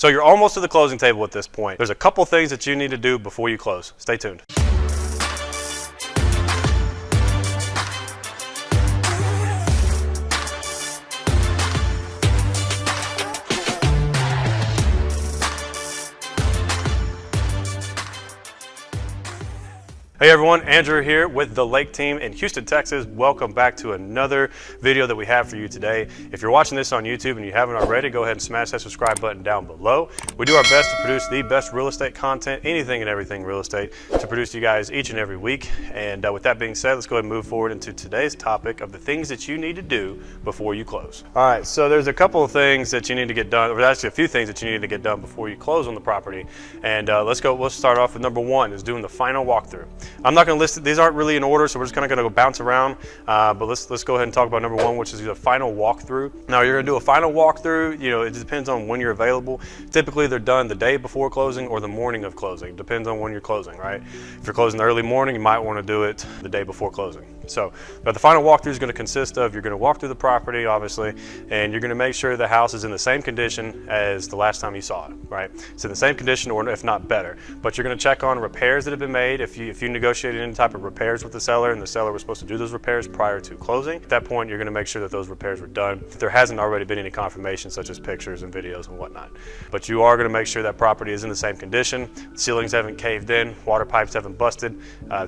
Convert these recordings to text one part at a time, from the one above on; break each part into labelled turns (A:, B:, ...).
A: So you're almost to the closing table at this point. There's a couple things that you need to do before you close. Stay tuned. Hey everyone, Andrew here with the Lake Team in Houston, Texas. Welcome back to another video that we have for you today. If you're watching this on YouTube and you haven't already, go ahead and smash that subscribe button down below. We do our best to produce the best real estate content, anything and everything real estate, to produce to you guys each and every week. And with that being said, let's go ahead and move forward into today's topic of the things that you need to do before you close. All right, so there's a couple of things that you need to get done, or actually a few things that you need to get done before you close on the property. And let's start off with number one, is doing the final walkthrough. I'm not going to list it, these aren't really in order, so we're just kind of going to go bounce around, but let's go ahead and talk about number one, which is the final walkthrough. Now you're going to do a final walkthrough, it depends on when you're available. Typically they're done the day before closing or the morning of closing, depends on when you're closing, right? If you're closing the early morning, you might want to do it the day before closing. So, but the final walkthrough is going to consist of, you're going to walk through the property, obviously, and you're going to make sure the house is in the same condition as the last time you saw it, right? It's in the same condition, or if not better. But you're going to check on repairs that have been made. If you negotiated any type of repairs with the seller and the seller was supposed to do those repairs prior to closing, at that point, you're going to make sure that those repairs were done. If there hasn't already been any confirmation, such as pictures and videos and whatnot. But you are going to make sure that property is in the same condition. Ceilings haven't caved in, water pipes haven't busted,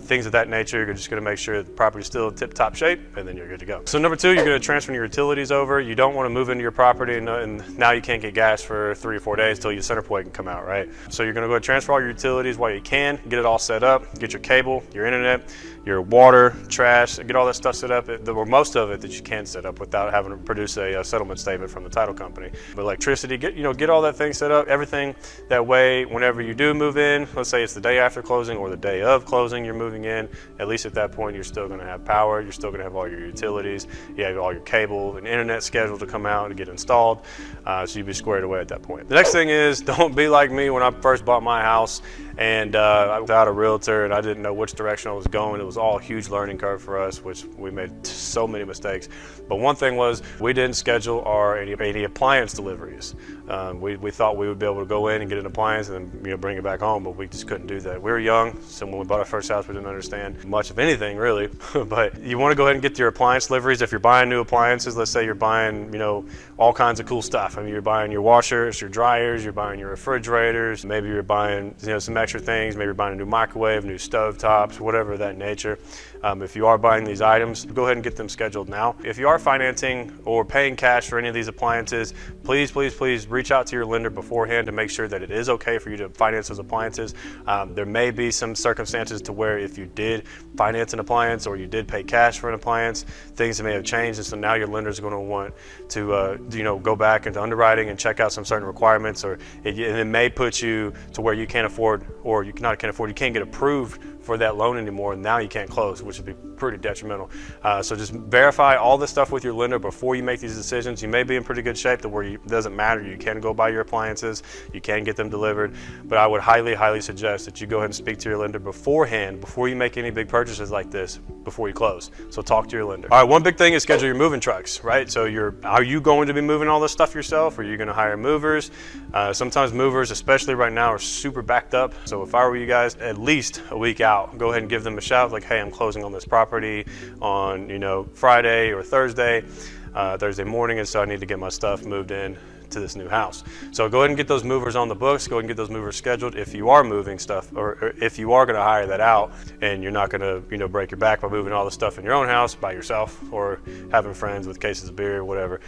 A: things of that nature. You're just going to make sure that the property is still in tip-top shape, and then you're good to go. So number two, you're going to transfer your utilities over. You don't want to move into your property and now you can't get gas for 3 or 4 days till your center point can come out, right? So you're going to go ahead and transfer all your utilities while you can, get it all set up, get your cable, your internet, your water, trash, get all that stuff set up, or most of it that you can set up without having to produce a settlement statement from the title company. But electricity, get all that thing set up, everything. That way, whenever you do move in, let's say it's the day after closing or the day of closing, you're moving in, at least at that point, you're still gonna have power, you're still gonna have all your utilities, you have all your cable and internet scheduled to come out and get installed, so you'll be squared away at that point. The next thing is, don't be like me when I first bought my house and I was without a realtor and I didn't know which direction I was going. It was all a huge learning curve for us, which we made so many mistakes. But one thing was, we didn't schedule any appliance deliveries. We thought we would be able to go in and get an appliance and then bring it back home, but we just couldn't do that. We were young, so when we bought our first house, we didn't understand much of anything really. But you want to go ahead and get your appliance deliveries. If you're buying new appliances, let's say you're buying all kinds of cool stuff. I mean, you're buying your washers, your dryers, you're buying your refrigerators, maybe you're buying some extra things, maybe you're buying a new microwave, new stove tops, whatever of that nature. If you are buying these items, go ahead and get them scheduled now. If you are financing or paying cash for any of these appliances, please, please, please reach out to your lender beforehand to make sure that it is okay for you to finance those appliances. There may be some circumstances to where if you did finance an appliance or you did pay cash for an appliance, things may have changed, and so now your lender is going to want to go back into underwriting and check out some certain requirements, or it may put you to where you can't afford, or you can't get approved for that loan anymore, and now you can't close, which would be pretty detrimental. So just verify all this stuff with your lender before you make these decisions. You may be in pretty good shape to where it doesn't matter. You can go buy your appliances, you can get them delivered, but I would highly, highly suggest that you go ahead and speak to your lender beforehand, before you make any big purchases like this, before you close. So talk to your lender. All right, one big thing is schedule your moving trucks, right? So are you going to be moving all this stuff yourself, or are you going to hire movers? Sometimes movers, especially right now, are super backed up. So if I were you guys, at least a week out, go ahead and give them a shout, like, hey, I'm closing on this property on Friday or Thursday morning, and so I need to get my stuff moved in to this new house. So go ahead and get those movers on the books, go ahead and get those movers scheduled if you are moving stuff, or if you are going to hire that out and you're not going to break your back by moving all the stuff in your own house by yourself, or having friends with cases of beer or whatever.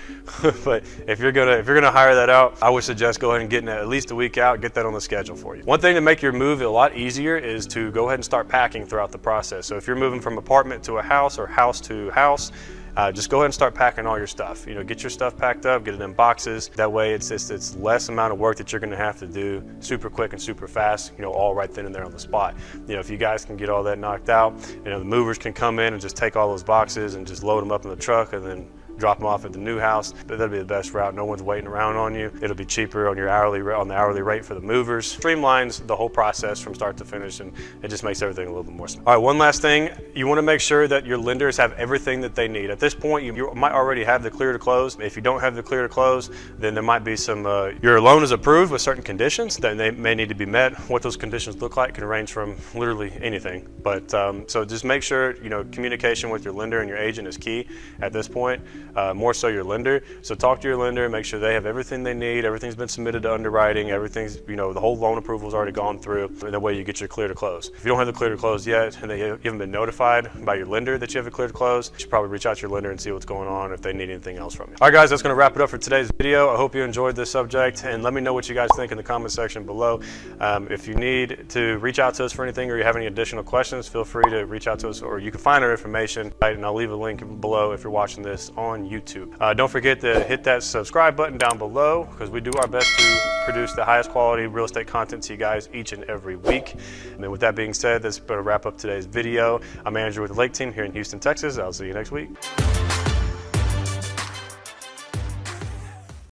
A: But if you're gonna hire that out, I would suggest go ahead and getting it at least a week out, get that on the schedule for you. One thing to make your move a lot easier is to go ahead and start packing throughout the process. So if you're moving from apartment to a house or house to house, just go ahead and start packing all your stuff. Get your stuff packed up, get it in boxes. That way it's less amount of work that you're gonna have to do super quick and super fast, all right then and there on the spot. If you guys can get all that knocked out, the movers can come in and just take all those boxes and just load them up in the truck, and then drop them off at the new house. But that'll be the best route. No one's waiting around on you. It'll be cheaper on your on the hourly rate for the movers. Streamlines the whole process from start to finish, and it just makes everything a little bit more smooth. All right, one last thing. You want to make sure that your lenders have everything that they need. At this point, you might already have the clear to close. If you don't have the clear to close, then there might be some, your loan is approved with certain conditions that they may need to be met. What those conditions look like can range from literally anything. But so just make sure, communication with your lender and your agent is key at this point, more so your lender. So talk to your lender, make sure they have everything they need, everything's been submitted to underwriting, everything's, the whole loan approval's already gone through, and that way you get your clear to close. If you don't have the clear to close yet, and you haven't been notified by your lender that you have a clear to close, you should probably reach out to your lender and see what's going on, if they need anything else from you. All right, guys, that's going to wrap it up for today's video. I hope you enjoyed this subject, and let me know what you guys think in the comment section below. If you need to reach out to us for anything, or you have any additional questions, feel free to reach out to us, or you can find our information, and I'll leave a link below if you're watching this on YouTube. Don't forget to hit that subscribe button down below, because we do our best to produce the highest quality real estate content to you guys each and every week. And then with that being said, that's going to wrap up today's video. I'm Andrew with the Lake Team here in Houston, Texas. I'll see you next week.